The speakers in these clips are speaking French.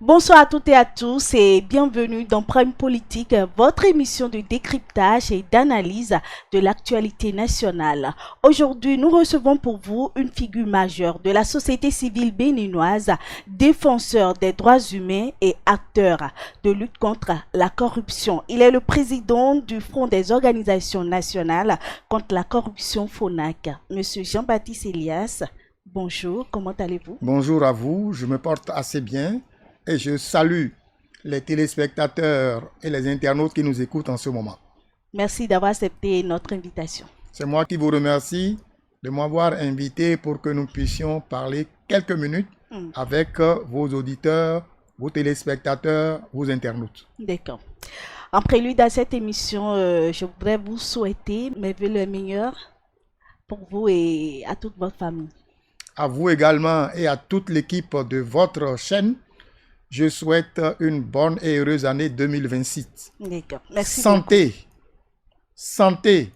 Bonsoir à toutes et à tous et bienvenue dans Prime Politique, votre émission de décryptage et d'analyse de l'actualité nationale. Aujourd'hui, nous recevons pour vous une figure majeure de la société civile béninoise, défenseur des droits humains et acteur de lutte contre la corruption. Il est le président du Front des organisations nationales contre la corruption FONAC. Monsieur Jean-Baptiste Elias, bonjour, comment allez-vous? Bonjour à vous, je me porte assez bien. Et je salue les téléspectateurs et les internautes qui nous écoutent en ce moment. Merci d'avoir accepté notre invitation. C'est moi qui vous remercie de m'avoir invité pour que nous puissions parler quelques minutes avec vos auditeurs, vos téléspectateurs, vos internautes. D'accord. En prélude à cette émission, je voudrais vous souhaiter mes vœux les meilleurs pour vous et à toute votre famille. À vous également et à toute l'équipe de votre chaîne. Je souhaite une bonne et heureuse année 2026. D'accord. Merci Santé, beaucoup. santé,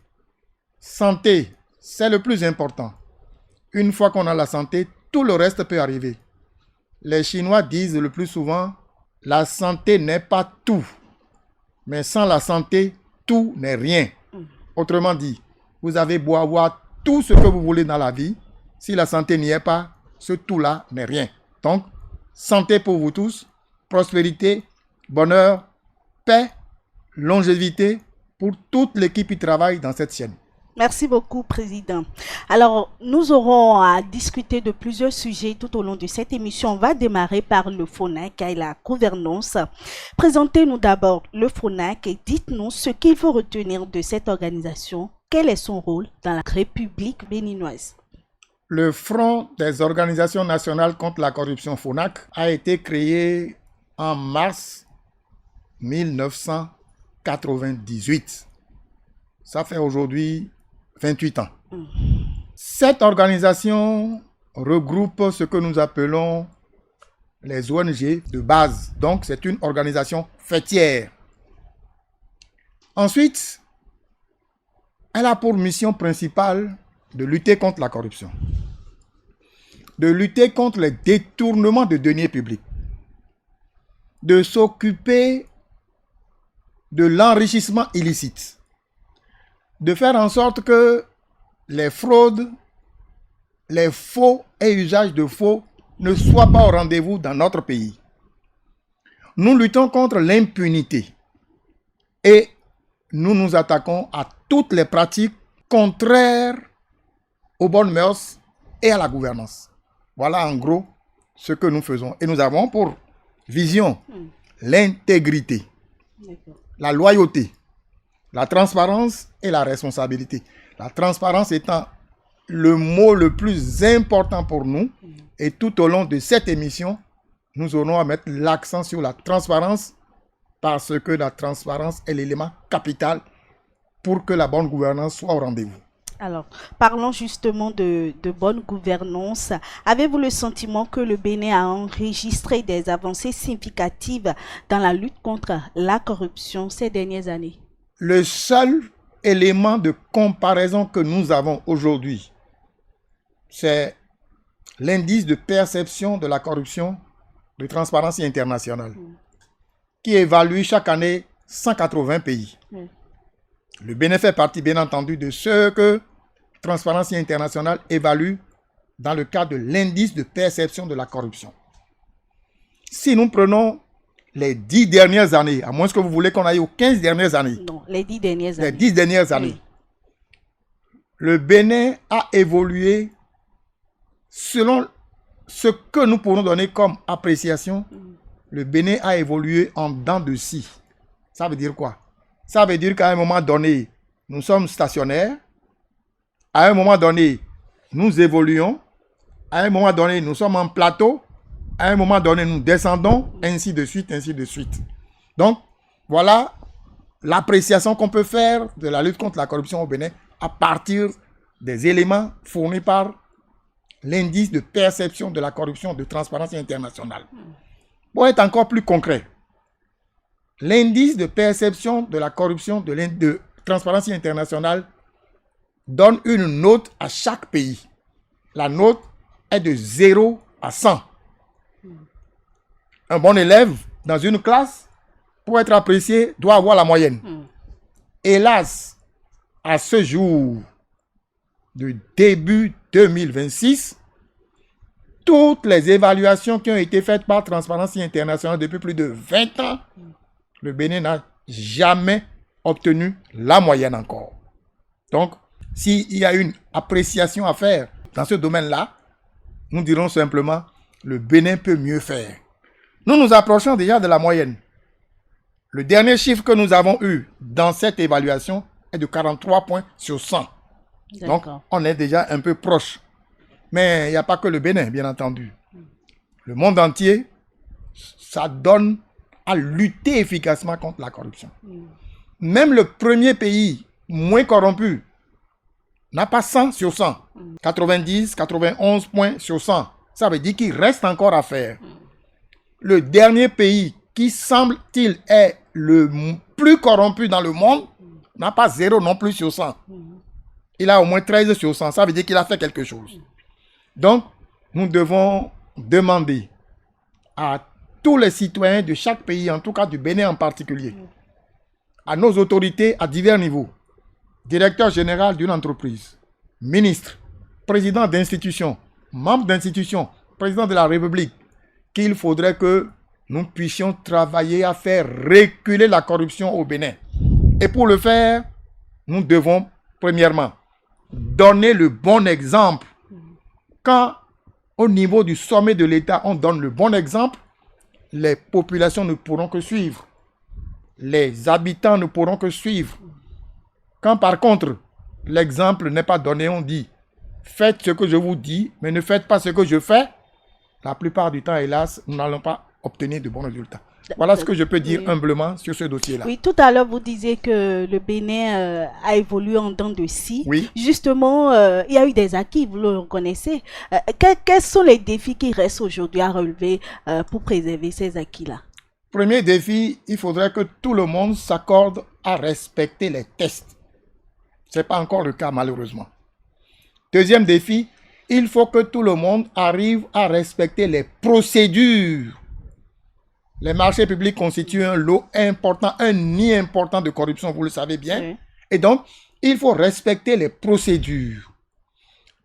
santé, c'est le plus important. Une fois qu'on a la santé, tout le reste peut arriver. Les Chinois disent le plus souvent, la santé n'est pas tout. Mais sans la santé, tout n'est rien. Autrement dit, vous avez beau avoir tout ce que vous voulez dans la vie, si la santé n'y est pas, ce tout-là n'est rien. Donc, santé pour vous tous, prospérité, bonheur, paix, longévité pour toute l'équipe qui travaille dans cette chaîne. Merci beaucoup, Président. Alors, nous aurons à discuter de plusieurs sujets tout au long de cette émission. On va démarrer par le FONAC et la gouvernance. Présentez-nous d'abord le FONAC et dites-nous ce qu'il faut retenir de cette organisation. Quel est son rôle dans la République béninoise? Le Front des organisations nationales contre la corruption FONAC a été créé en mars 1998. Ça fait aujourd'hui 28 ans. Cette organisation regroupe ce que nous appelons les ONG de base. Donc, c'est une organisation faîtière. Ensuite, elle a pour mission principale de lutter contre la corruption, de lutter contre les détournements de deniers publics, de s'occuper de l'enrichissement illicite, de faire en sorte que les fraudes, les faux et usages de faux ne soient pas au rendez-vous dans notre pays. Nous luttons contre l'impunité et nous nous attaquons à toutes les pratiques contraires aux bonnes mœurs et à la gouvernance. Voilà en gros ce que nous faisons. Et nous avons pour vision l'intégrité, la loyauté, la transparence et la responsabilité. La transparence étant le mot le plus important pour nous. Et tout au long de cette émission, nous aurons à mettre l'accent sur la transparence parce que la transparence est l'élément capital pour que la bonne gouvernance soit au rendez-vous. Alors, parlons justement de bonne gouvernance. Avez-vous le sentiment que le Bénin a enregistré des avancées significatives dans la lutte contre la corruption ces dernières années? Le seul élément de comparaison que nous avons aujourd'hui, c'est l'indice de perception de la corruption de Transparency International, qui évalue chaque année 180 pays. Le Bénin fait partie, bien entendu, de ceux que Transparency International évalue dans le cadre de l'indice de perception de la corruption. Si nous prenons les 10 dernières années, à moins que vous voulez qu'on aille aux 15 dernières années. Non, les 10 dernières années. Les 10 dernières années. Oui. Le Bénin a évolué selon ce que nous pourrons donner comme appréciation. Le Bénin a évolué en dents de scie. Ça veut dire quoi? Ça veut dire qu'à un moment donné, nous sommes stationnaires. À un moment donné, nous évoluons. À un moment donné, nous sommes en plateau. À un moment donné, nous descendons, ainsi de suite, ainsi de suite. Donc, voilà l'appréciation qu'on peut faire de la lutte contre la corruption au Bénin à partir des éléments fournis par l'indice de perception de la corruption de Transparency International. Pour être encore plus concret, l'indice de perception de la corruption de Transparency International donne une note à chaque pays. La note est de 0 à 100. Un bon élève dans une classe, pour être apprécié, doit avoir la moyenne. Hélas, à ce jour de début 2026, toutes les évaluations qui ont été faites par Transparency International depuis plus de 20 ans, le Bénin n'a jamais obtenu la moyenne encore. Donc, s'il y a une appréciation à faire dans ce domaine-là, nous dirons simplement, le Bénin peut mieux faire. Nous nous approchons déjà de la moyenne. Le dernier chiffre que nous avons eu dans cette évaluation est de 43 points sur 100. Donc, on est déjà un peu proche. Mais il n'y a pas que le Bénin, bien entendu. Le monde entier, ça donne à lutter efficacement contre la corruption. Même le premier pays moins corrompu n'a pas 100 sur 100. 90, 91 points sur 100. Ça veut dire qu'il reste encore à faire. Le dernier pays qui semble-t-il est le plus corrompu dans le monde n'a pas 0 non plus sur 100. Il a au moins 13 sur 100. Ça veut dire qu'il a fait quelque chose. Donc, nous devons demander à tous les citoyens de chaque pays, en tout cas du Bénin en particulier, à nos autorités à divers niveaux, directeur général d'une entreprise, ministre, président d'institution, membre d'institution, président de la République, qu'il faudrait que nous puissions travailler à faire reculer la corruption au Bénin. Et pour le faire, nous devons, premièrement, donner le bon exemple. Quand, au niveau du sommet de l'État, on donne le bon exemple, les populations ne pourront que suivre. Les habitants ne pourront que suivre. Quand, par contre, l'exemple n'est pas donné, on dit « Faites ce que je vous dis, mais ne faites pas ce que je fais », la plupart du temps, hélas, nous n'allons pas obtenir de bons résultats. Voilà ce que je peux dire humblement sur ce dossier-là. Oui, tout à l'heure, vous disiez que le Bénin a évolué en dents de scie. Oui. Justement, il y a eu des acquis, vous le reconnaissez. Quels sont les défis qui restent aujourd'hui à relever pour préserver ces acquis-là? Premier défi, il faudrait que tout le monde s'accorde à respecter les tests. Ce n'est pas encore le cas, malheureusement. Deuxième défi, il faut que tout le monde arrive à respecter les procédures. Les marchés publics constituent un lot important, un nid important de corruption, vous le savez bien. Oui. Et donc, il faut respecter les procédures.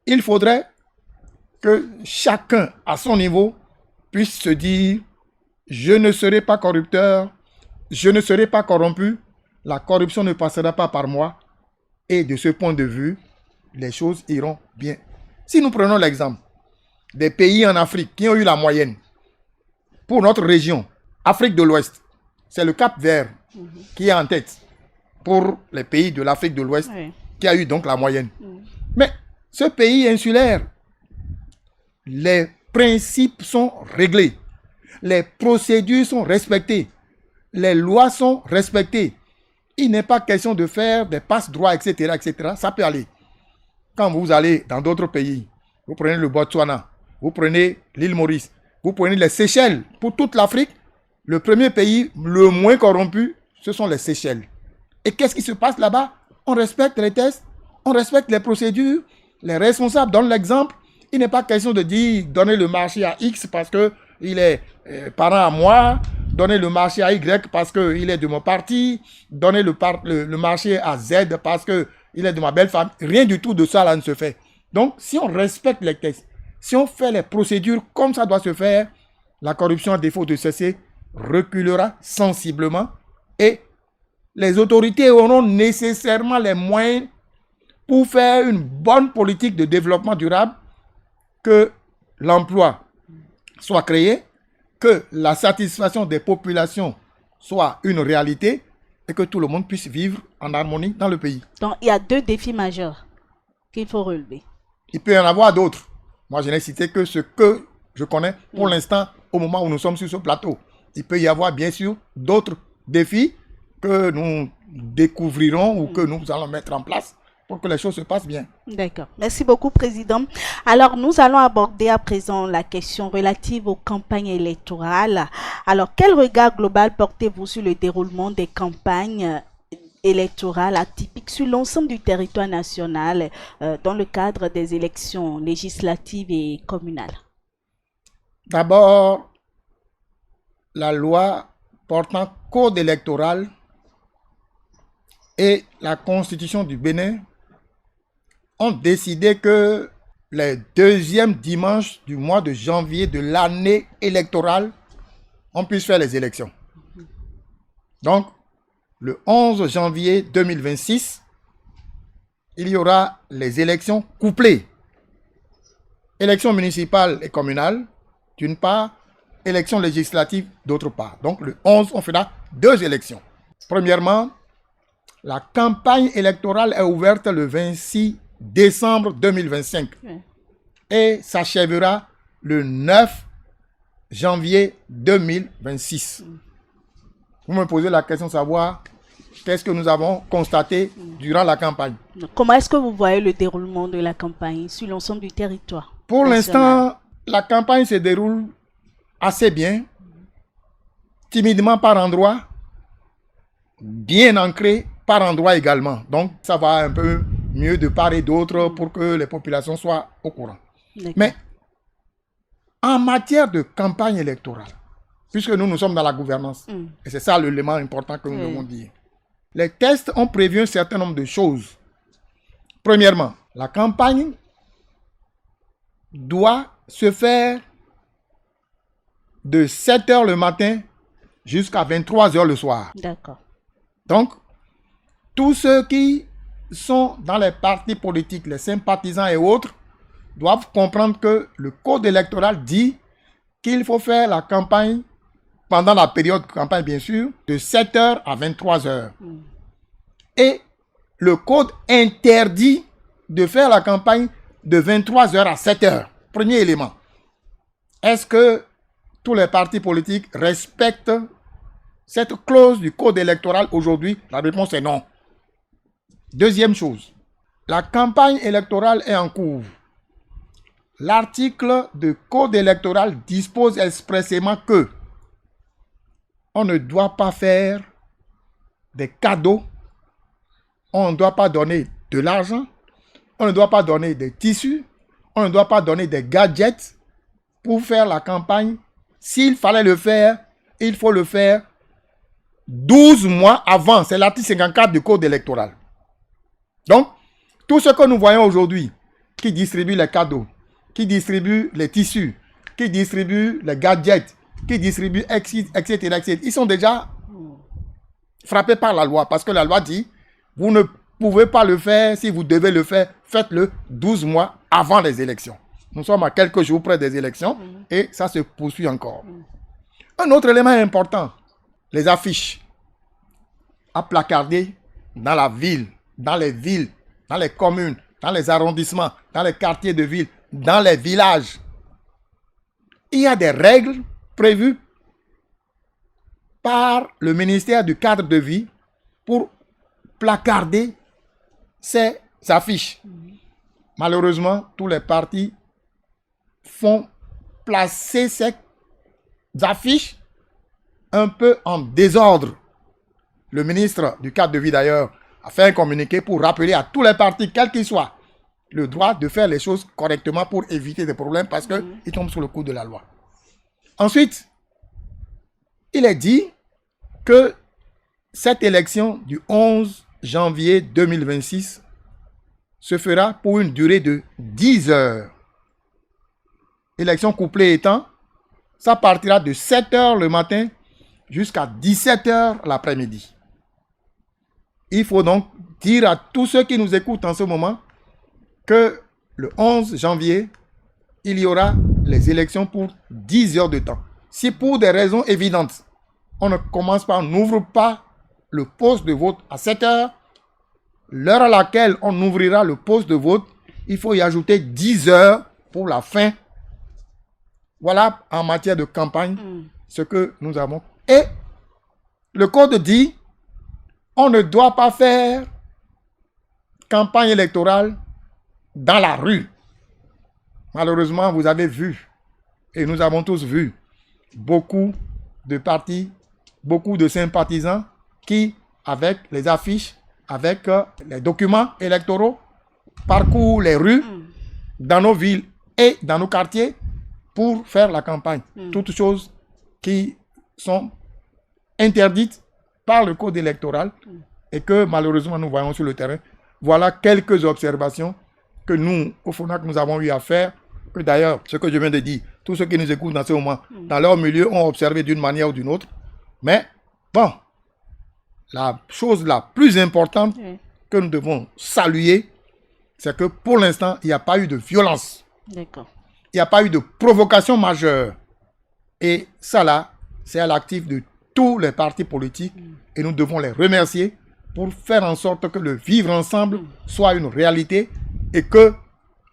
Il faudrait que chacun, à son niveau, puisse se dire « Je ne serai pas corrupteur, je ne serai pas corrompu, la corruption ne passera pas par moi. » Et de ce point de vue, les choses iront bien. Si nous prenons l'exemple des pays en Afrique qui ont eu la moyenne, pour notre région, Afrique de l'Ouest, c'est le Cap-Vert qui est en tête pour les pays de l'Afrique de l'Ouest qui a eu donc la moyenne. Mais ce pays insulaire, les principes sont réglés, les procédures sont respectées, les lois sont respectées. Il n'est pas question de faire des passe-droits, etc., etc. Ça peut aller. Quand vous allez dans d'autres pays, vous prenez le Botswana, vous prenez l'île Maurice, vous prenez les Seychelles, pour toute l'Afrique, le premier pays le moins corrompu, ce sont les Seychelles. Et qu'est-ce qui se passe là-bas? On respecte les tests, on respecte les procédures, les responsables donnent l'exemple. Il n'est pas question de dire donner le marché à X parce qu'il est parent à moi, donner le marché à Y parce qu'il est de mon parti, donner le marché à Z parce qu'il est de ma belle femme. Rien du tout de ça là ne se fait. Donc, si on respecte les tests, si on fait les procédures comme ça doit se faire, la corruption, à défaut de cesser, reculera sensiblement et les autorités auront nécessairement les moyens pour faire une bonne politique de développement durable, que l'emploi soit créé, que la satisfaction des populations soit une réalité et que tout le monde puisse vivre en harmonie dans le pays. Donc, il y a deux défis majeurs qu'il faut relever. Il peut y en avoir d'autres. Moi, je n'ai cité que ce que je connais pour l'instant au moment où nous sommes sur ce plateau. Il peut y avoir bien sûr d'autres défis que nous découvrirons ou que nous allons mettre en place pour que les choses se passent bien. D'accord. Merci beaucoup, Président. Alors, nous allons aborder à présent la question relative aux campagnes électorales. Alors, quel regard global portez-vous sur le déroulement des campagnes électorales atypiques sur l'ensemble du territoire national dans le cadre des élections législatives et communales? D'abord, la loi portant code électoral et la constitution du Bénin ont décidé que les deuxièmes dimanches du mois de janvier de l'année électorale, on puisse faire les élections. Donc, le 11 janvier 2026, il y aura les élections couplées. Élections municipales et communales, d'une part, élections législatives, d'autre part. Donc, le 11, on fera 2 élections. Premièrement, la campagne électorale est ouverte le 26 décembre 2025 et s'achèvera le 9 janvier 2026. Vous me posez la question de savoir qu'est-ce que nous avons constaté durant la campagne. Comment est-ce que vous voyez le déroulement de la campagne sur l'ensemble du territoire? Pour l'instant, la campagne se déroule assez bien, timidement par endroits, bien ancré par endroits également. Donc, ça va un peu mieux de part et d'autre pour que les populations soient au courant. Mais en matière de campagne électorale, puisque nous sommes dans la gouvernance, et c'est ça l'élément important que nous devons dire, les tests ont prévu un certain nombre de choses. Premièrement, la campagne doit se faire de 7 h le matin jusqu'à 23 h le soir. D'accord. Donc, tous ceux qui sont dans les partis politiques, les sympathisants et autres, doivent comprendre que le code électoral dit qu'il faut faire la campagne, pendant la période de campagne bien sûr, de 7 h à 23 h. Et le code interdit de faire la campagne de 23 h à 7 h. Premier élément. Est-ce que tous les partis politiques respectent cette clause du code électoral aujourd'hui? La réponse est non. Deuxième chose, la campagne électorale est en cours. L'article du code électoral dispose expressément que on ne doit pas faire des cadeaux, on ne doit pas donner de l'argent, on ne doit pas donner des tissus, on ne doit pas donner des gadgets pour faire la campagne. S'il fallait le faire, il faut le faire 12 mois avant. C'est l'article 54 du code électoral. Donc, tout ce que nous voyons aujourd'hui, qui distribue les cadeaux, qui distribue les tissus, qui distribue les gadgets, qui distribue, etc., ils sont déjà frappés par la loi. Parce que la loi dit, vous ne pouvez pas le faire. Si vous devez le faire, faites-le 12 mois avant les élections. Nous sommes à quelques jours près des élections et ça se poursuit encore. Un autre élément important, les affiches à placarder dans la ville, dans les villes, dans les communes, dans les arrondissements, dans les quartiers de ville, dans les villages. Il y a des règles prévues par le ministère du cadre de vie pour placarder ces affiches. Malheureusement, tous les partis font placer ces affiches un peu en désordre. Le ministre du cadre de vie d'ailleurs a fait un communiqué pour rappeler à tous les partis, quels qu'ils soient, le droit de faire les choses correctement pour éviter des problèmes parce qu'ils tombent sous le coup de la loi. Ensuite, il est dit que cette élection du 11 janvier 2026 se fera pour une durée de 10 heures. Élection couplée étant, ça partira de 7 h le matin jusqu'à 17 h l'après-midi. Il faut donc dire à tous ceux qui nous écoutent en ce moment que le 11 janvier, il y aura les élections pour 10 heures de temps. Si pour des raisons évidentes, on ne commence pas, on n'ouvre pas le poste de vote à 7 h, l'heure à laquelle on ouvrira le poste de vote, il faut y ajouter 10 heures pour la fin. Voilà en matière de campagne ce que nous avons. Et le code dit, on ne doit pas faire campagne électorale dans la rue. Malheureusement, vous avez vu, et nous avons tous vu, beaucoup de partis, beaucoup de sympathisants qui, avec les affiches, avec les documents électoraux, parcourent les rues dans nos villes et dans nos quartiers pour faire la campagne. Toutes choses qui sont interdites par le code électoral et que malheureusement nous voyons sur le terrain. Voilà quelques observations que nous, au FONAC, nous avons eu à faire, que d'ailleurs, ce que je viens de dire, tous ceux qui nous écoutent dans ce moment, dans leur milieu, ont observé d'une manière ou d'une autre. Mais, bon, la chose la plus importante que nous devons saluer, c'est que pour l'instant, il n'y a pas eu de violence. D'accord. Il n'y a pas eu de provocation majeure. Et ça là, c'est à l'actif de tous les partis politiques et nous devons les remercier pour faire en sorte que le vivre ensemble soit une réalité et que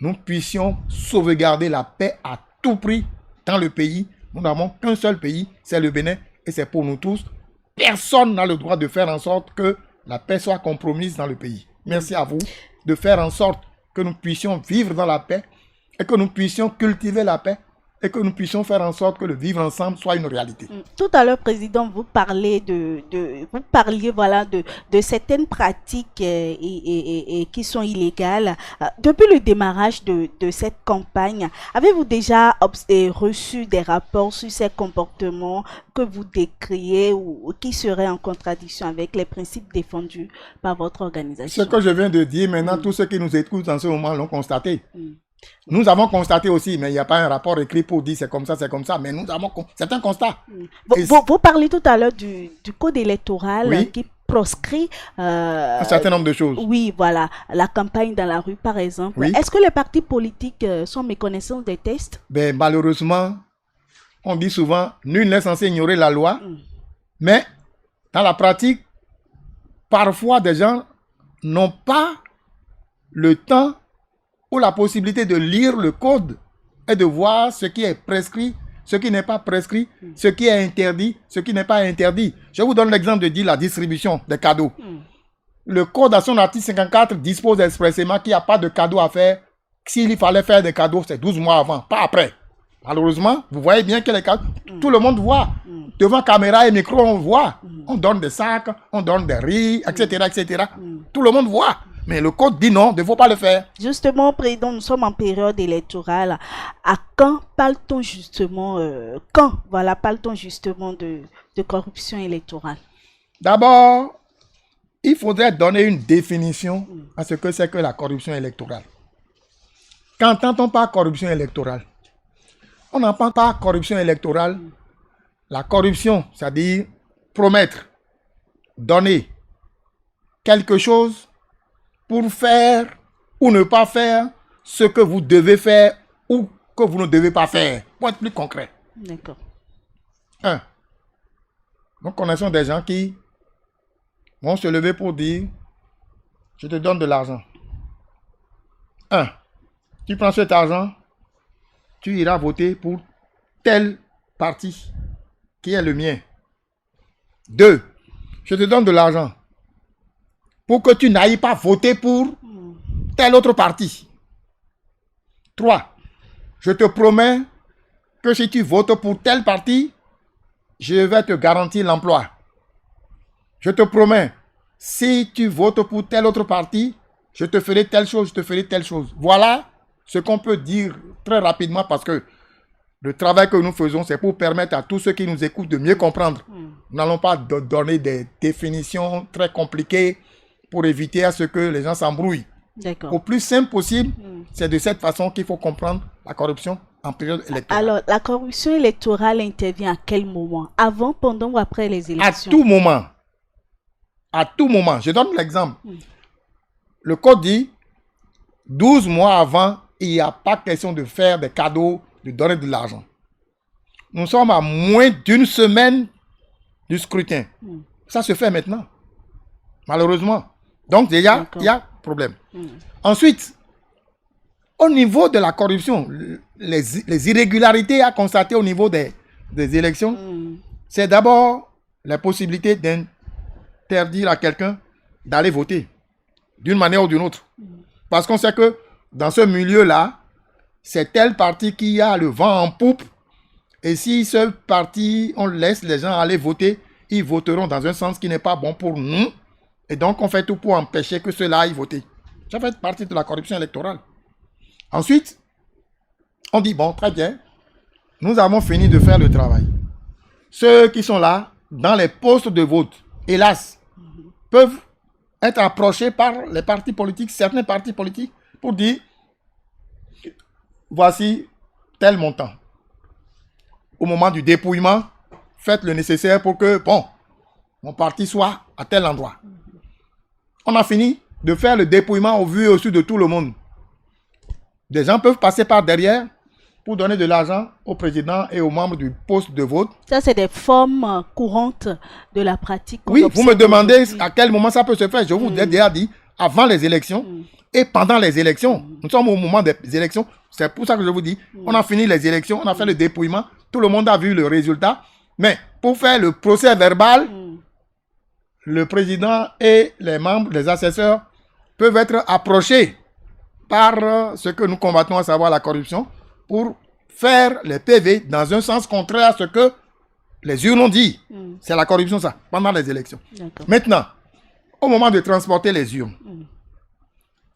nous puissions sauvegarder la paix à tout prix dans le pays. Nous n'avons qu'un seul pays, c'est le Bénin et c'est pour nous tous. Personne n'a le droit de faire en sorte que la paix soit compromise dans le pays. Merci à vous de faire en sorte que nous puissions vivre dans la paix et que nous puissions cultiver la paix et que nous puissions faire en sorte que le vivre ensemble soit une réalité. Tout à l'heure, Président, vous parliez voilà, de certaines pratiques et qui sont illégales. Depuis le démarrage de cette campagne, avez-vous déjà reçu des rapports sur ces comportements que vous décriez ou qui seraient en contradiction avec les principes défendus par votre organisation? Ce que je viens de dire, maintenant, tous ceux qui nous écoutent en ce moment l'ont constaté. Nous avons constaté aussi, mais il n'y a pas un rapport écrit pour dire c'est comme ça, mais nous avons c'est un constat. Vous parlez tout à l'heure du code électoral qui proscrit un certain nombre de choses. Oui, voilà, la campagne dans la rue par exemple. Oui. Est-ce que les partis politiques sont méconnaissants des textes? Ben, malheureusement, on dit souvent, nul n'est censé ignorer la loi, mais dans la pratique, parfois des gens n'ont pas le temps ou la possibilité de lire le code et de voir ce qui est prescrit, ce qui n'est pas prescrit, ce qui est interdit, ce qui n'est pas interdit. Je vous donne l'exemple de dire la distribution des cadeaux. Le code à son article 54 dispose expressément qu'il n'y a pas de cadeau à faire. S'il fallait faire des cadeaux, c'est 12 mois avant, pas après. Malheureusement, vous voyez bien que les cadeaux, tout le monde voit. Devant caméra et micro, on voit. On donne des sacs, on donne des riz, etc., etc. Tout le monde voit. Mais le code dit non, il ne faut pas le faire. Justement, Président, nous sommes en période électorale. À quand parle-t-on justement, parle-t-on justement de corruption électorale? D'abord, il faudrait donner une définition à ce que c'est que la corruption électorale. Qu'entend-on par corruption électorale? On n'entend pas corruption électorale. La corruption, c'est-à-dire promettre, donner quelque chose pour faire ou ne pas faire ce que vous devez faire ou que vous ne devez pas faire. Pour être plus concret. D'accord. Nous connaissons des gens qui vont se lever pour dire « Je te donne de l'argent. » Tu prends cet argent, tu iras voter pour tel parti qui est le mien. 2. Je te donne de l'argent pour que tu n'ailles pas voter pour tel autre parti. 3. Je te promets que si tu votes pour tel parti, je vais te garantir l'emploi. Je te promets, si tu votes pour tel autre parti, je te ferai telle chose, je te ferai telle chose. Voilà ce qu'on peut dire très rapidement parce que le travail que nous faisons, c'est pour permettre à tous ceux qui nous écoutent de mieux comprendre. Nous n'allons pas donner des définitions très compliquées pour éviter à ce que les gens s'embrouillent. Au plus simple possible, c'est de cette façon qu'il faut comprendre la corruption en période électorale. Alors, la corruption électorale intervient à quel moment? Avant, pendant ou après les élections? À tout moment. À tout moment. Je donne l'exemple. Le code dit 12 mois avant, il n'y a pas question de faire des cadeaux, de donner de l'argent. Nous sommes à moins d'une semaine du scrutin. Ça se fait maintenant. Malheureusement. Donc déjà, il y a problème. Ensuite, au niveau de la corruption, les irrégularités à constater au niveau des élections, c'est d'abord la possibilité d'interdire à quelqu'un d'aller voter d'une manière ou d'une autre. Parce qu'on sait que dans ce milieu-là, c'est tel parti qui a le vent en poupe. Et si ce parti, on laisse les gens aller voter, ils voteront dans un sens qui n'est pas bon pour nous. Et donc, on fait tout pour empêcher que ceux-là aillent voter. Ça fait partie de la corruption électorale. Ensuite, on dit, bon, très bien, nous avons fini de faire le travail. ceux qui sont là, dans les postes de vote, hélas, peuvent être approchés par les partis politiques, certains partis politiques, pour dire, voici tel montant. Au moment du dépouillement, faites le nécessaire pour que, bon, mon parti soit à tel endroit. On a fini de faire le dépouillement au vu et au su de tout le monde. Des gens peuvent passer par derrière pour donner de l'argent au président et aux membres du poste de vote. Ça, c'est des formes courantes de la pratique. Oui, vous me demandez à quel moment ça peut se faire. Je vous ai déjà dit, avant les élections et pendant les élections. Nous sommes au moment des élections. C'est pour ça que je vous dis, on a fini les élections, on a fait le dépouillement. Tout le monde a vu le résultat. Mais pour faire le procès verbal, le président et les membres, les assesseurs, peuvent être approchés par ce que nous combattons, à savoir la corruption, pour faire les PV dans un sens contraire à ce que les urnes ont dit. C'est la corruption, ça, pendant les élections. Maintenant, au moment de transporter les urnes,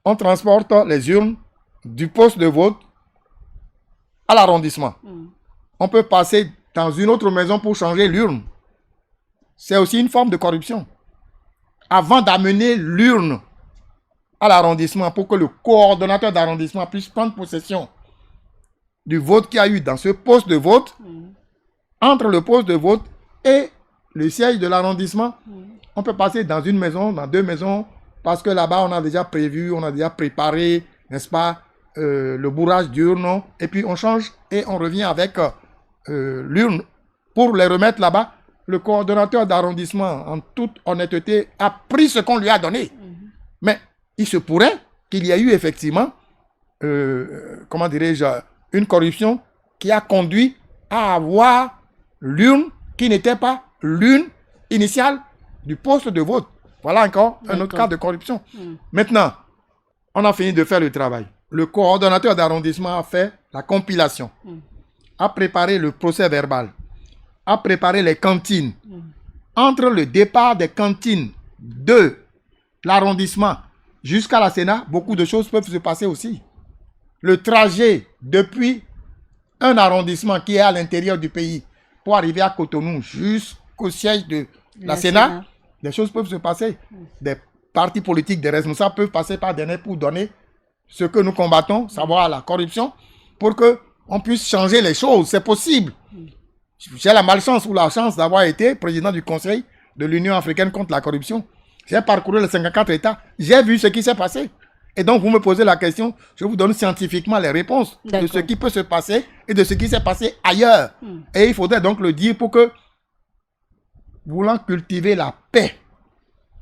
on transporte les urnes du poste de vote à l'arrondissement. On peut passer dans une autre maison pour changer l'urne. C'est aussi une forme de corruption. Avant d'amener l'urne à l'arrondissement pour que le coordonnateur d'arrondissement puisse prendre possession du vote qu'il y a eu dans ce poste de vote, entre le poste de vote et le siège de l'arrondissement, on peut passer dans une maison, dans deux maisons, parce que là-bas, on a déjà prévu, on a déjà préparé, n'est-ce pas, le bourrage d'urne, et puis on change et on revient avec l'urne pour les remettre là-bas. Le coordonnateur d'arrondissement, en toute honnêteté, a pris ce qu'on lui a donné. Mais il se pourrait qu'il y ait eu effectivement, comment dirais-je, une corruption qui a conduit à avoir l'urne qui n'était pas l'urne initiale du poste de vote. Voilà encore un autre cas de corruption. Maintenant, on a fini de faire le travail. Le coordonnateur d'arrondissement a fait la compilation, a préparé le procès verbal, a préparé les cantines. Entre le départ des cantines de l'arrondissement jusqu'à la Sénat, beaucoup de choses peuvent se passer aussi. Le trajet depuis un arrondissement qui est à l'intérieur du pays pour arriver à Cotonou jusqu'au siège de la Sénat, des choses peuvent se passer. Des partis politiques, des responsables peuvent passer par derrière pour donner ce que nous combattons, savoir la corruption, pour qu'on puisse changer les choses. C'est possible. J'ai la malchance ou la chance d'avoir été président du Conseil de l'Union africaine contre la corruption. J'ai parcouru les 54 États. J'ai vu ce qui s'est passé. Et donc, vous me posez la question, je vous donne scientifiquement les réponses de ce qui peut se passer et de ce qui s'est passé ailleurs. Et il faudrait donc le dire pour que, voulant cultiver la paix,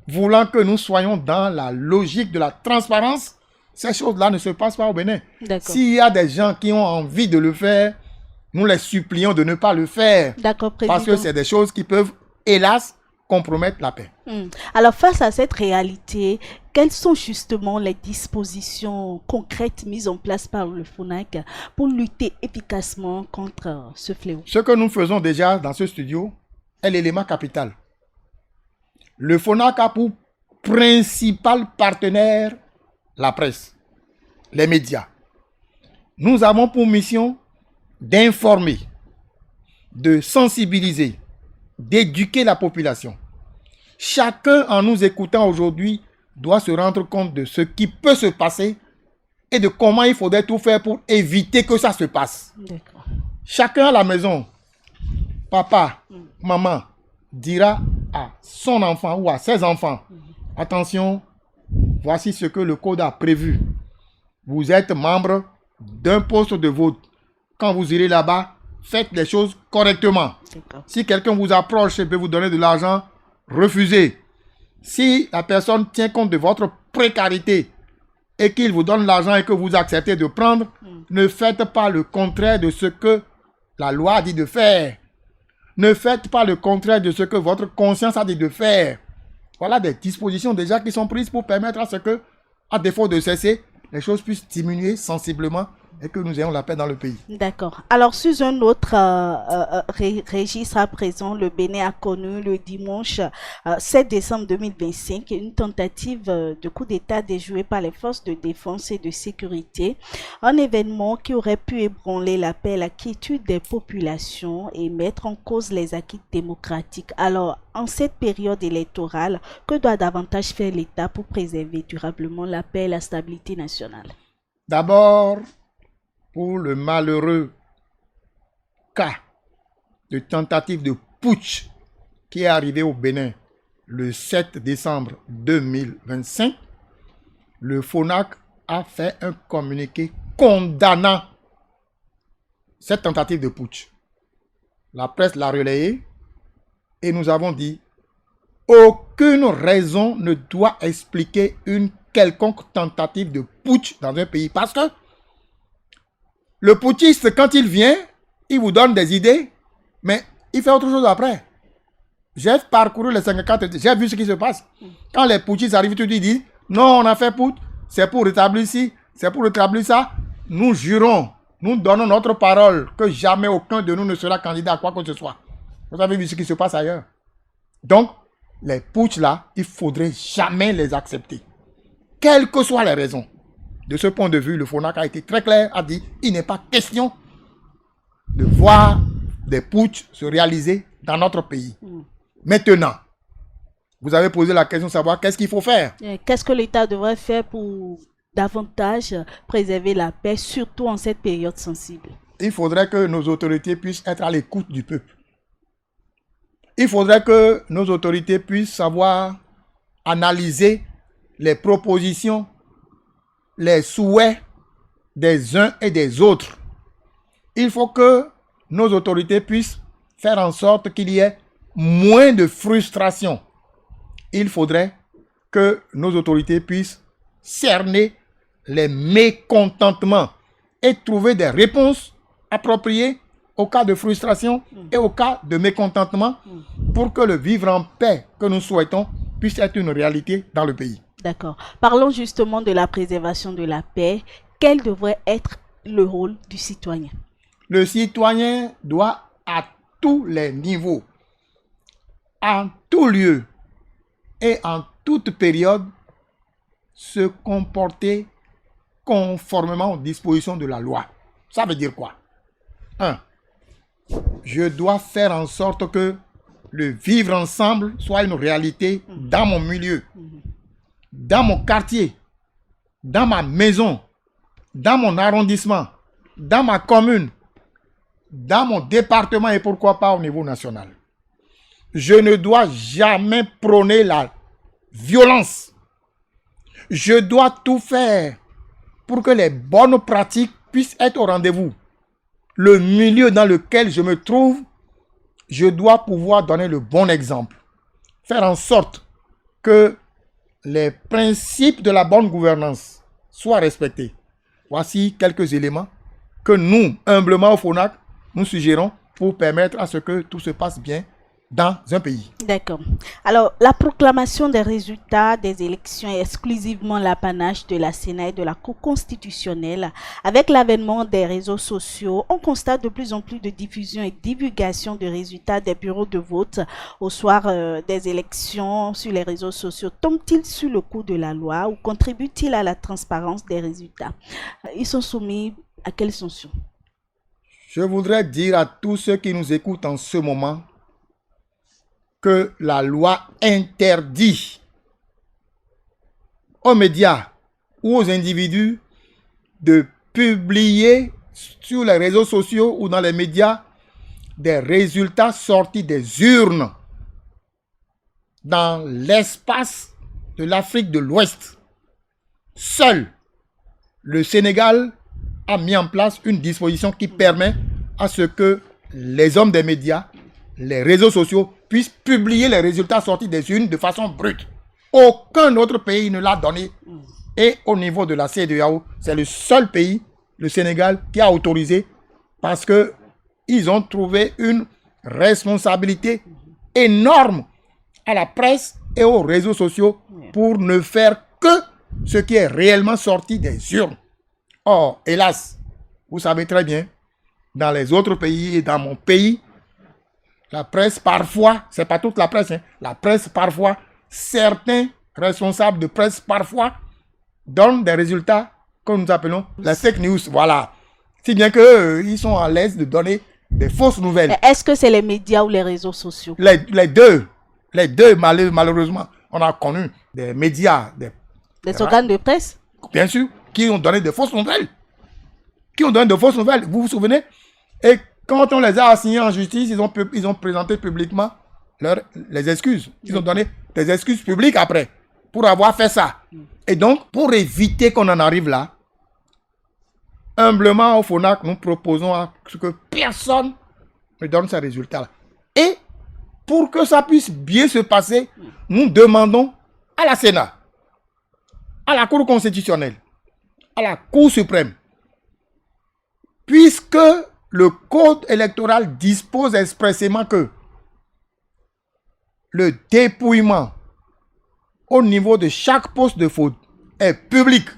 voulant que nous soyons dans la logique de la transparence, ces choses-là ne se passent pas au Bénin. S'il y a des gens qui ont envie de le faire, nous les supplions de ne pas le faire. Parce que c'est des choses qui peuvent, hélas, compromettre la paix. Alors, face à cette réalité, quelles sont justement les dispositions concrètes mises en place par le FONAC pour lutter efficacement contre ce fléau? Ce que nous faisons déjà dans ce studio est l'élément capital. Le FONAC a pour principal partenaire la presse, les médias. Nous avons pour mission d'informer, de sensibiliser, d'éduquer la population. Chacun, en nous écoutant aujourd'hui, doit se rendre compte de ce qui peut se passer et de comment il faudrait tout faire pour éviter que ça se passe. Chacun à la maison, papa, maman, dira à son enfant ou à ses enfants, attention, voici ce que le code a prévu. Vous êtes membre d'un poste de vote. Quand vous irez là-bas, faites les choses correctement. Si quelqu'un vous approche et peut vous donner de l'argent, refusez. Si la personne tient compte de votre précarité et qu'il vous donne l'argent et que vous acceptez de prendre, ne faites pas le contraire de ce que la loi dit de faire. Ne faites pas le contraire de ce que votre conscience a dit de faire. Voilà des dispositions déjà qui sont prises pour permettre à ce que, à défaut de cesser, les choses puissent diminuer sensiblement et que nous ayons la paix dans le pays. D'accord. Alors, sur un autre registre à présent, le Bénin a connu le dimanche 7 décembre 2025 une tentative de coup d'État déjouée par les forces de défense et de sécurité. Un événement qui aurait pu ébranler la paix et la quiétude des populations et mettre en cause les acquis démocratiques. Alors, en cette période électorale, que doit davantage faire l'État pour préserver durablement la paix et la stabilité nationale? D'abord, pour le malheureux cas de tentative de putsch qui est arrivé au Bénin le 7 décembre 2025, le FONAC a fait un communiqué condamnant cette tentative de putsch. La presse l'a relayé et nous avons dit aucune raison ne doit expliquer une quelconque tentative de putsch dans un pays parce que le putschiste, quand il vient, il vous donne des idées, mais il fait autre chose après. J'ai parcouru les 54, j'ai vu ce qui se passe. Quand les putschistes arrivent, tu dis, non, on a fait putsch, c'est pour rétablir ici, c'est pour rétablir ça. Nous jurons, nous donnons notre parole que jamais aucun de nous ne sera candidat à quoi que ce soit. Vous avez vu ce qui se passe ailleurs. Donc, les putschs là, il ne faudrait jamais les accepter. Quelles que soient les raisons. De ce point de vue, le FONAC a été très clair, a dit il n'est pas question de voir des putschs se réaliser dans notre pays. Maintenant, vous avez posé la question de savoir qu'est-ce qu'il faut faire. Qu'est-ce que l'État devrait faire pour davantage préserver la paix, surtout en cette période sensible? Il faudrait que nos autorités puissent être à l'écoute du peuple. Il faudrait que nos autorités puissent savoir analyser les propositions, les souhaits des uns et des autres. Il faut que nos autorités puissent faire en sorte qu'il y ait moins de frustration. Il faudrait que nos autorités puissent cerner les mécontentements et trouver des réponses appropriées au cas de frustration et au cas de mécontentement pour que le vivre en paix que nous souhaitons puisse être une réalité dans le pays. D'accord. Parlons justement de la préservation de la paix. Quel devrait être le rôle du citoyen? Le citoyen doit à tous les niveaux, en tout lieu et en toute période se comporter conformément aux dispositions de la loi. Ça veut dire quoi? 1. Je dois faire en sorte que le vivre ensemble soit une réalité dans mon milieu, dans mon quartier, dans ma maison, dans mon arrondissement, dans ma commune, dans mon département et pourquoi pas au niveau national. Je ne dois jamais prôner la violence. Je dois tout faire pour que les bonnes pratiques puissent être au rendez-vous. Le milieu dans lequel je me trouve, je dois pouvoir donner le bon exemple. Faire en sorte que les principes de la bonne gouvernance soient respectés. Voici quelques éléments que nous, humblement au FONAC, nous suggérons pour permettre à ce que tout se passe bien dans un pays. D'accord. Alors, la proclamation des résultats des élections est exclusivement l'apanage de la Sénat et de la Cour constitutionnelle. Avec l'avènement des réseaux sociaux, on constate de plus en plus de diffusion et divulgation de résultats des bureaux de vote au soir des élections sur les réseaux sociaux. Tombe-t-il sous le coup de la loi ou contribue-t-il à la transparence des résultats? Ils sont soumis à quelle sanction? Je voudrais dire à tous ceux qui nous écoutent en ce moment que la loi interdit aux médias ou aux individus de publier sur les réseaux sociaux ou dans les médias des résultats sortis des urnes dans l'espace de l'Afrique de l'Ouest. Seul le Sénégal a mis en place une disposition qui permet à ce que les hommes des médias, les réseaux sociaux puissent publier les résultats sortis des urnes de façon brute. Aucun autre pays ne l'a donné. Et au niveau de la CEDEAO, c'est le seul pays, le Sénégal, qui a autorisé parce qu'ils ont trouvé une responsabilité énorme à la presse et aux réseaux sociaux pour ne faire que ce qui est réellement sorti des urnes. Or, hélas, Vous savez très bien, dans les autres pays et dans mon pays, la presse parfois, c'est pas toute la presse, hein, la presse parfois, certains responsables de presse parfois donnent des résultats que nous appelons les fake news. Voilà. Si bien qu'ils sont à l'aise de donner des fausses nouvelles. Est-ce que c'est les médias ou les réseaux sociaux? Les deux, malheureusement, on a connu des médias, des organes de presse? Bien sûr, qui ont donné de fausses nouvelles. Vous vous souvenez? Et quand on les a assignés en justice, ils ont présenté publiquement les excuses. Ils ont donné des excuses publiques après pour avoir fait ça. Et donc, pour éviter qu'on en arrive là, humblement au FONAC, nous proposons à ce que personne ne donne ces résultats-là. Et pour que ça puisse bien se passer, nous demandons à la Sénat, à la Cour constitutionnelle, à la Cour suprême, puisque le code électoral dispose expressément que le dépouillement au niveau de chaque poste de vote est public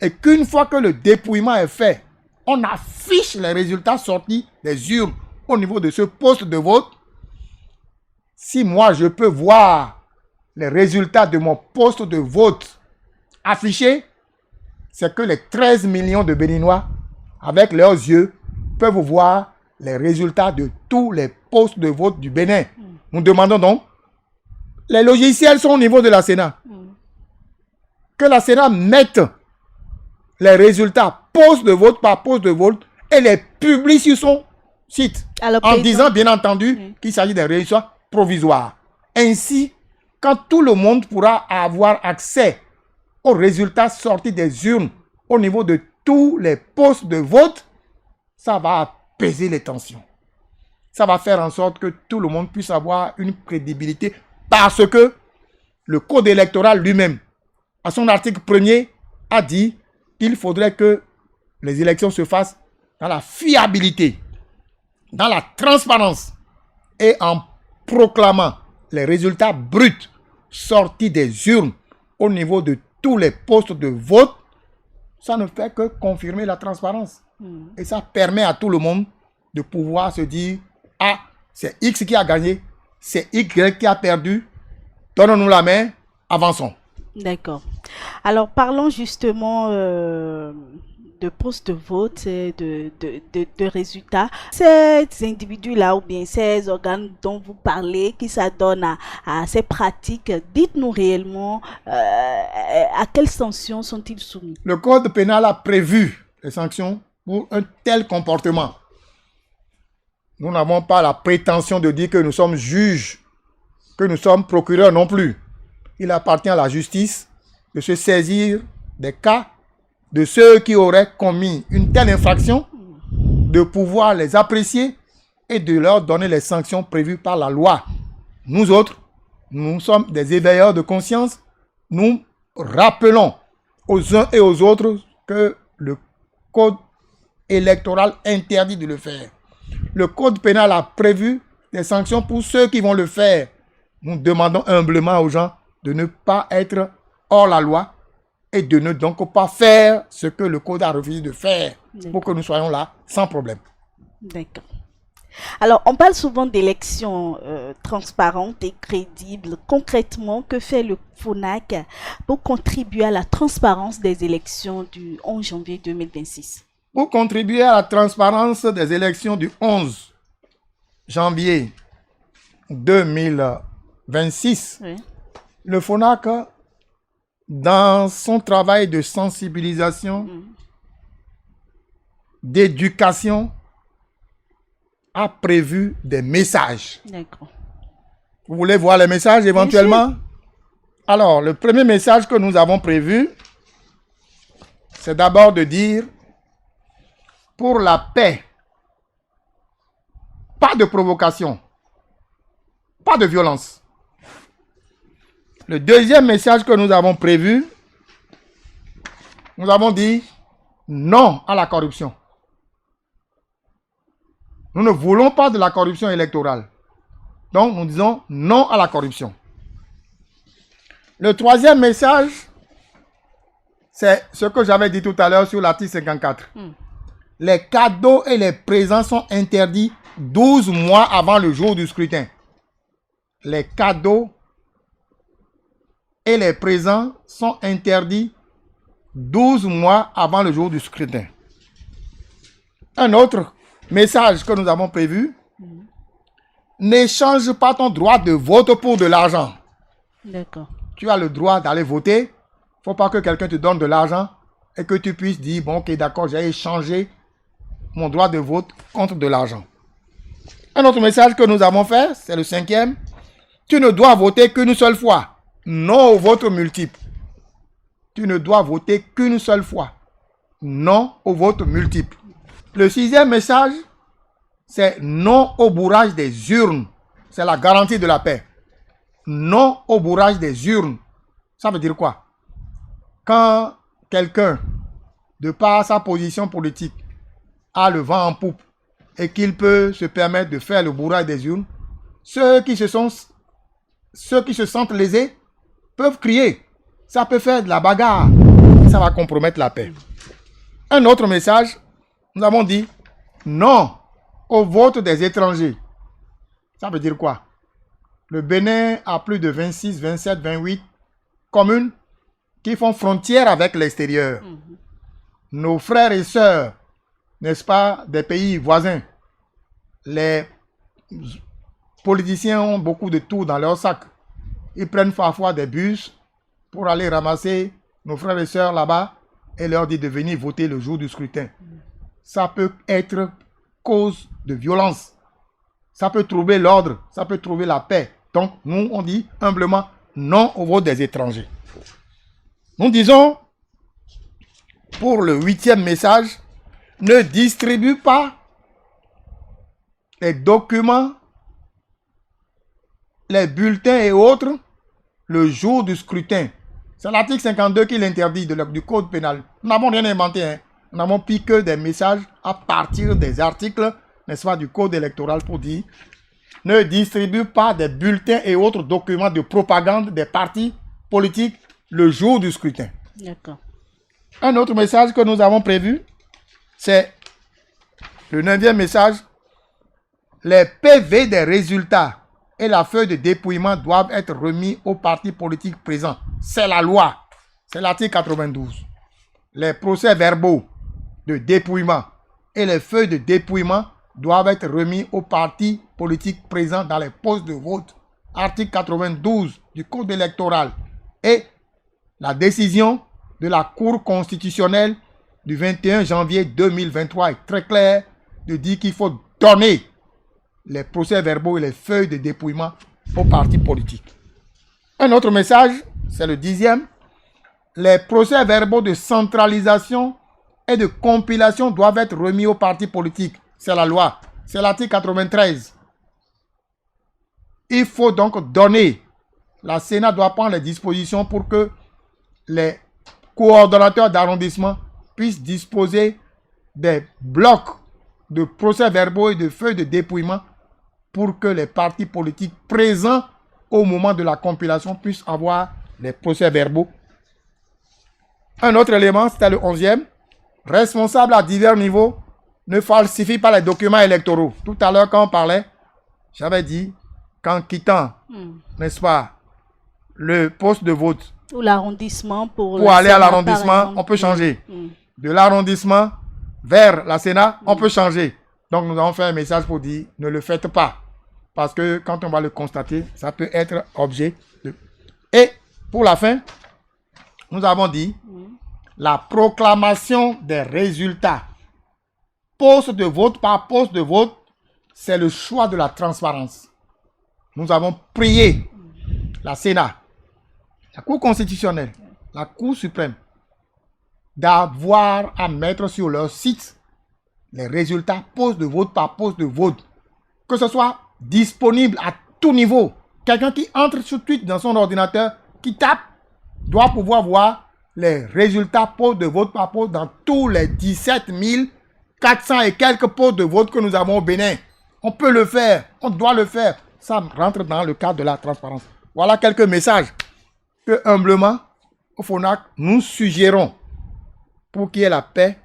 et qu'une fois que le dépouillement est fait, on affiche les résultats sortis des urnes au niveau de ce poste de vote. Si moi je peux voir les résultats de mon poste de vote affichés, c'est que les 13 millions de Béninois, avec leurs yeux, peuvent voir les résultats de tous les postes de vote du Bénin. Nous demandons donc, les logiciels sont au niveau de la Sénat. Que la Sénat mette les résultats poste de vote par poste de vote et les publie sur son site. En disant bien entendu qu'il s'agit des résultats provisoires. Ainsi, quand tout le monde pourra avoir accès aux résultats sortis des urnes au niveau de tous les postes de vote, ça va apaiser les tensions. Ça va faire en sorte que tout le monde puisse avoir une crédibilité parce que le code électoral lui-même, à son article 1er, a dit qu'il faudrait que les élections se fassent dans la fiabilité, dans la transparence et en proclamant les résultats bruts sortis des urnes au niveau de tous les postes de vote. Ça ne fait que confirmer la transparence. Et ça permet à tout le monde de pouvoir se dire, ah, c'est X qui a gagné, c'est Y qui a perdu, donnons-nous la main, avançons. D'accord. Alors, parlons justement de postes de vote, de résultats. Ces individus-là ou bien ces organes dont vous parlez, qui s'adonnent à ces pratiques, dites-nous réellement à quelles sanctions sont-ils soumis? Le Code pénal a prévu les sanctions pour un tel comportement. Nous n'avons pas la prétention de dire que nous sommes juges, que nous sommes procureurs non plus. Il appartient à la justice de se saisir des cas de ceux qui auraient commis une telle infraction, de pouvoir les apprécier et de leur donner les sanctions prévues par la loi. Nous autres, nous sommes des éveilleurs de conscience. Nous rappelons aux uns et aux autres que le code électoral interdit de le faire. Le code pénal a prévu des sanctions pour ceux qui vont le faire. Nous demandons humblement aux gens de ne pas être hors la loi et de ne donc pas faire ce que le code a refusé de faire pour que nous soyons là sans problème. D'accord. Alors, on parle souvent d'élections transparentes et crédibles. Concrètement, que fait le FONAC pour contribuer à la transparence des élections du 11 janvier 2026? Pour contribuer à la transparence des élections du 11 janvier 2026, oui. Le FONAC, dans son travail de sensibilisation, d'éducation, a prévu des messages. D'accord. Vous voulez voir les messages éventuellement? Alors, le premier message que nous avons prévu, c'est d'abord de dire, pour la paix, pas de provocation, pas de violence. Le deuxième message que nous avons prévu, nous avons dit non à la corruption. Nous ne voulons pas de la corruption électorale. Donc, nous disons non à la corruption. Le troisième message, c'est ce que j'avais dit tout à l'heure sur l'article 54. les cadeaux et les présents sont interdits 12 mois avant le jour du scrutin. Les cadeaux et les présents sont interdits 12 mois avant le jour du scrutin. Un autre message que nous avons prévu, n'échange pas ton droit de vote pour de l'argent. D'accord. Tu as le droit d'aller voter. Il ne faut pas que quelqu'un te donne de l'argent et que tu puisses dire, bon, ok, d'accord, j'ai échangé mon droit de vote contre de l'argent. Un autre message que nous avons fait, c'est le 5e. Tu ne dois voter qu'une seule fois, non au vote multiple. Tu ne dois voter qu'une seule fois, non au vote multiple. Le 6e message, c'est non au bourrage des urnes. C'est la garantie de la paix. Non au bourrage des urnes. Ça veut dire quoi? Quand quelqu'un, de par sa position politique, a le vent en poupe et qu'il peut se permettre de faire le bourrage des urnes, ceux qui se sentent lésés peuvent crier. Ça peut faire de la bagarre. Ça va compromettre la paix. Un autre message, nous avons dit non au vote des étrangers. Ça veut dire quoi? Le Bénin a plus de 26, 27, 28 communes qui font frontière avec l'extérieur. Nos frères et sœurs, n'est-ce pas, des pays voisins, les politiciens ont beaucoup de tout dans leur sac. Ils prennent parfois des bus pour aller ramasser nos frères et sœurs là-bas et leur dire de venir voter le jour du scrutin. Ça peut être cause de violence. Ça peut trouver l'ordre, ça peut trouver la paix. Donc, nous, on dit humblement non au vote des étrangers. Nous disons, pour le 8e message, ne distribue pas les documents, les bulletins et autres le jour du scrutin. C'est l'article 52 qui l'interdit du code pénal. Nous n'avons rien inventé. Hein. Nous n'avons piqué des messages à partir des articles, n'est-ce pas, du code électoral pour dire ne distribue pas des bulletins et autres documents de propagande des partis politiques le jour du scrutin. D'accord. Un autre message que nous avons prévu, c'est le 9e message. Les PV des résultats et la feuille de dépouillement doivent être remis aux partis politiques présents. C'est la loi. C'est l'article 92. Les procès-verbaux de dépouillement et les feuilles de dépouillement doivent être remis aux partis politiques présents dans les postes de vote. Article 92 du Code électoral. Et la décision de la Cour constitutionnelle du 21 janvier 2023 est très claire de dire qu'il faut donner les procès-verbaux et les feuilles de dépouillement aux partis politiques. Un autre message, c'est le 10e. Les procès-verbaux de centralisation et de compilation doivent être remis aux partis politiques. C'est la loi. C'est l'article 93. Il faut donc donner. La Sénat doit prendre les dispositions pour que les coordonnateurs d'arrondissement puissent disposer des blocs de procès-verbaux et de feuilles de dépouillement pour que les partis politiques présents au moment de la compilation puissent avoir les procès-verbaux. Un autre élément, c'était le 11e. Responsable à divers niveaux ne falsifie pas les documents électoraux. Tout à l'heure, quand on parlait, j'avais dit qu'en quittant, n'est-ce pas, le poste de vote, ou l'arrondissement pour aller à l'arrondissement, on peut changer. De l'arrondissement vers la Sénat, on peut changer. Donc, nous avons fait un message pour dire, ne le faites pas. Parce que quand on va le constater, ça peut être objet de... Et pour la fin, nous avons dit, la proclamation des résultats, poste de vote par poste de vote, c'est le choix de la transparence. Nous avons prié la Sénat, la Cour constitutionnelle, la Cour suprême, d'avoir à mettre sur leur site les résultats poste de vote par poste de vote. Que ce soit disponible à tout niveau. Quelqu'un qui entre sur Twitter dans son ordinateur, qui tape, doit pouvoir voir les résultats poste de vote par poste dans tous les 17 400 et quelques postes de vote que nous avons au Bénin. On peut le faire, on doit le faire. Ça rentre dans le cadre de la transparence. Voilà quelques messages que humblement, au FONAC, nous suggérons pour qu'il y ait la paix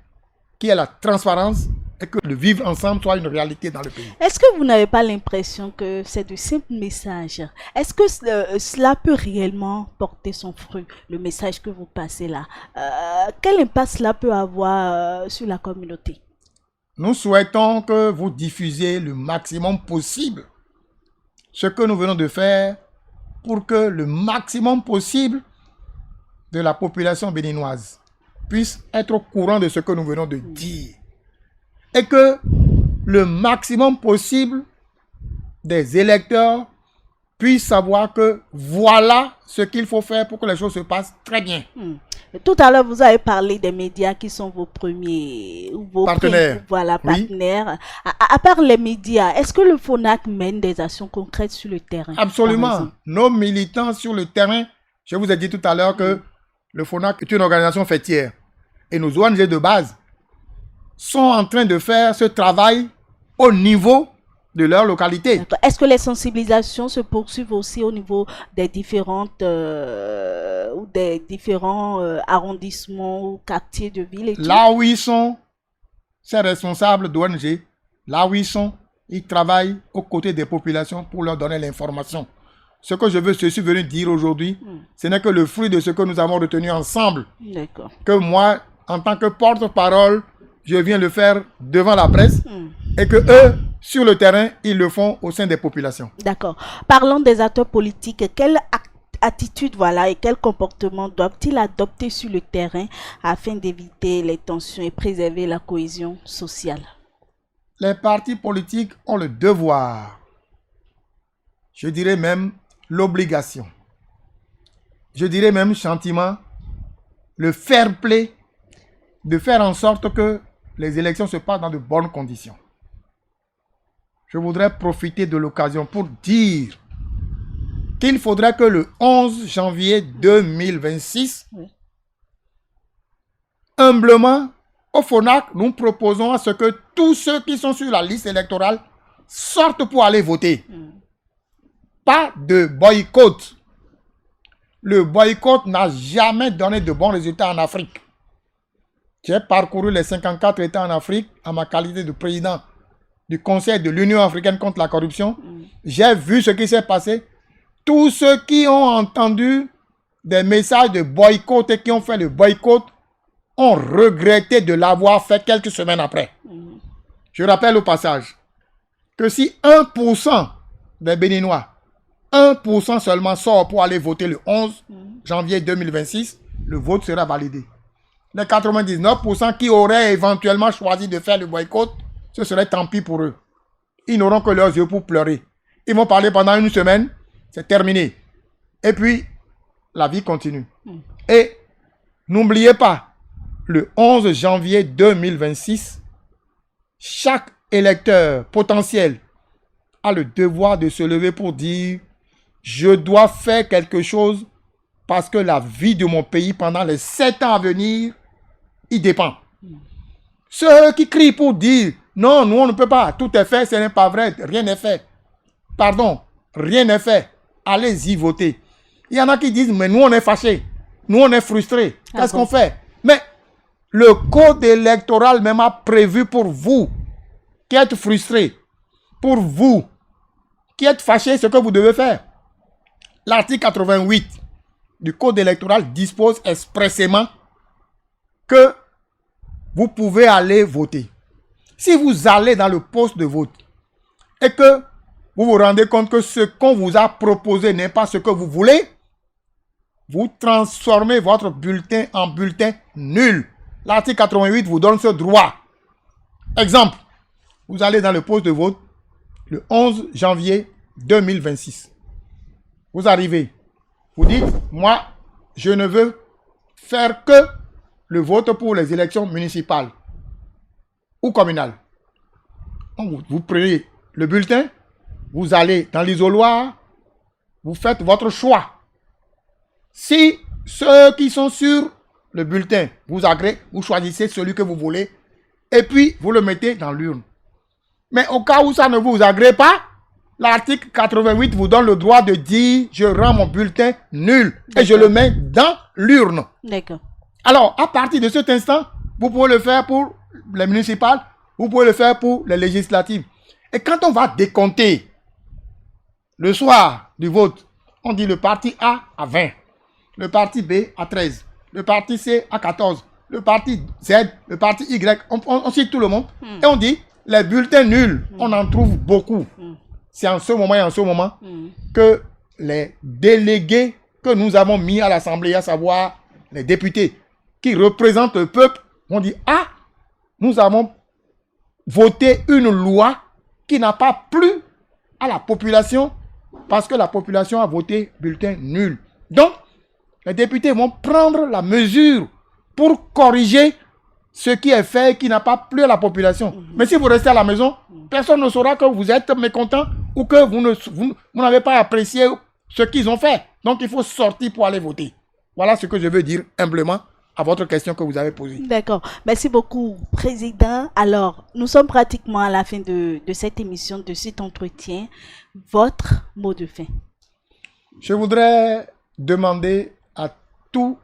qu'il y ait la transparence et que le vivre ensemble soit une réalité dans le pays. Est-ce que vous n'avez pas l'impression que c'est de simples messages? Est-ce que cela peut réellement porter son fruit, le message que vous passez là? Quel impact cela peut avoir sur la communauté? Nous souhaitons que vous diffusiez le maximum possible ce que nous venons de faire pour que le maximum possible de la population béninoise puisse être au courant de ce que nous venons de dire. Et que le maximum possible des électeurs puissent savoir que voilà ce qu'il faut faire pour que les choses se passent très bien. Tout à l'heure, vous avez parlé des médias qui sont vos premiers vos partenaires. Partenaires. À part les médias, est-ce que le FONAC mène des actions concrètes sur le terrain? Absolument. Nos militants sur le terrain, je vous ai dit tout à l'heure que le FONAC est une organisation fêtière. Et nos ONG de base sont en train de faire ce travail au niveau de leur localité. Est-ce que les sensibilisations se poursuivent aussi au niveau des différents arrondissements ou quartiers de ville et tout? Là où ils sont, ces responsables d'ONG, là où ils sont, ils travaillent aux côtés des populations pour leur donner l'information. Ce que je suis venu dire aujourd'hui, ce n'est que le fruit de ce que nous avons retenu ensemble. D'accord. Que moi, en tant que porte-parole, je viens le faire devant la presse et que eux, sur le terrain, ils le font au sein des populations. D'accord. Parlons des acteurs politiques. Quelle attitude et quel comportement doivent-ils adopter sur le terrain afin d'éviter les tensions et préserver la cohésion sociale? Les partis politiques ont le devoir, je dirais même l'obligation, je dirais même gentiment, le fair play, de faire en sorte que les élections se passent dans de bonnes conditions. Je voudrais profiter de l'occasion pour dire qu'il faudrait que le 11 janvier 2026, humblement, au FONAC, nous proposons à ce que tous ceux qui sont sur la liste électorale sortent pour aller voter. Pas de boycott. Le boycott n'a jamais donné de bons résultats en Afrique. J'ai parcouru les 54 États en Afrique en ma qualité de président du Conseil de l'Union africaine contre la corruption. J'ai vu ce qui s'est passé. Tous ceux qui ont entendu des messages de boycott et qui ont fait le boycott ont regretté de l'avoir fait quelques semaines après. Je rappelle au passage que si 1% des Béninois, 1% seulement sort pour aller voter le 11 janvier 2026, le vote sera validé. Les 99% qui auraient éventuellement choisi de faire le boycott, ce serait tant pis pour eux. Ils n'auront que leurs yeux pour pleurer. Ils vont parler pendant une semaine, c'est terminé. Et puis, la vie continue. Et n'oubliez pas, le 11 janvier 2026, chaque électeur potentiel a le devoir de se lever pour dire « Je dois faire quelque chose parce que la vie de mon pays pendant les 7 ans à venir, il dépend. » Ceux qui crient pour dire « Non, nous on ne peut pas, tout est fait, ce n'est pas vrai, rien n'est fait. » Pardon, rien n'est fait. Allez-y voter. Il y en a qui disent « Mais nous on est fâchés, nous on est frustrés. Qu'est-ce qu'on fait ?» Mais le code électoral même a prévu pour vous qui êtes frustrés, pour vous qui êtes fâchés, ce que vous devez faire. L'article 88 du code électoral dispose expressément que vous pouvez aller voter. Si vous allez dans le poste de vote et que vous vous rendez compte que ce qu'on vous a proposé n'est pas ce que vous voulez, vous transformez votre bulletin en bulletin nul. L'article 88 vous donne ce droit. Exemple, vous allez dans le poste de vote le 11 janvier 2026. Vous arrivez, vous dites, moi, je ne veux faire que le vote pour les élections municipales ou communales. Vous prenez le bulletin, vous allez dans l'isoloir, vous faites votre choix. Si ceux qui sont sur le bulletin vous agréent, vous choisissez celui que vous voulez et puis vous le mettez dans l'urne. Mais au cas où ça ne vous agrée pas, l'article 88 vous donne le droit de dire « Je rends mon bulletin nul » et je le mets dans l'urne. D'accord. Alors, à partir de cet instant, vous pouvez le faire pour les municipales, vous pouvez le faire pour les législatives. Et quand on va décompter le soir du vote, on dit le parti A à 20, le parti B à 13, le parti C à 14, le parti Z, le parti Y, on cite tout le monde. Et on dit les bulletins nuls, on en trouve beaucoup. C'est en ce moment et en ce moment que les délégués que nous avons mis à l'Assemblée, à savoir les députés qui représentent le peuple, on dit, ah, nous avons voté une loi qui n'a pas plu à la population parce que la population a voté bulletin nul. Donc, les députés vont prendre la mesure pour corriger ce qui est fait et qui n'a pas plu à la population. Mais si vous restez à la maison, personne ne saura que vous êtes mécontent ou que vous n'avez pas apprécié ce qu'ils ont fait. Donc, il faut sortir pour aller voter. Voilà ce que je veux dire humblement à votre question que vous avez posée. D'accord. Merci beaucoup, Président. Alors, nous sommes pratiquement à la fin de cette émission, de cet entretien. Votre mot de fin. Je voudrais demander à tous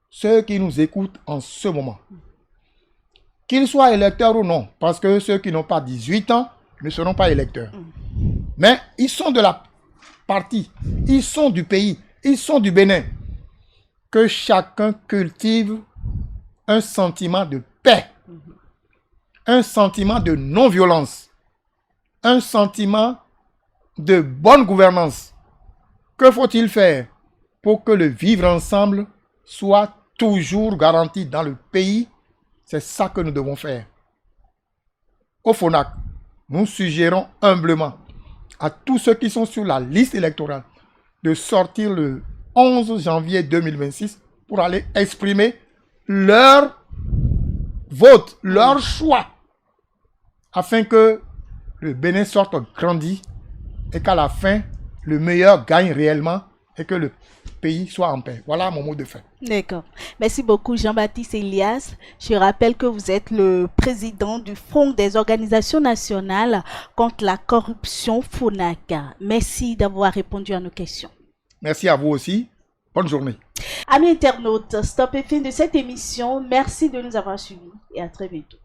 ceux qui nous écoutent en ce moment, qu'ils soient électeurs ou non, parce que ceux qui n'ont pas 18 ans ne seront pas électeurs. Mais ils sont de la partie, ils sont du pays, ils sont du Bénin. Que chacun cultive un sentiment de paix, un sentiment de non-violence, un sentiment de bonne gouvernance. Que faut-il faire pour que le vivre ensemble soit toujours garanti dans le pays? C'est ça que nous devons faire. Au FONAC, nous suggérons humblement à tous ceux qui sont sur la liste électorale de sortir le 11 janvier 2026 pour aller exprimer leur vote, leur choix, afin que le Bénin sorte grandi et qu'à la fin, le meilleur gagne réellement et que le pays soit en paix. Voilà mon mot de fin. D'accord. Merci beaucoup, Jean-Baptiste Elias. Je rappelle que vous êtes le président du Front des organisations nationales contre la corruption FONAC. Merci d'avoir répondu à nos questions. Merci à vous aussi. Bonne journée. Amis internautes, stop et fin de cette émission. Merci de nous avoir suivis et à très bientôt.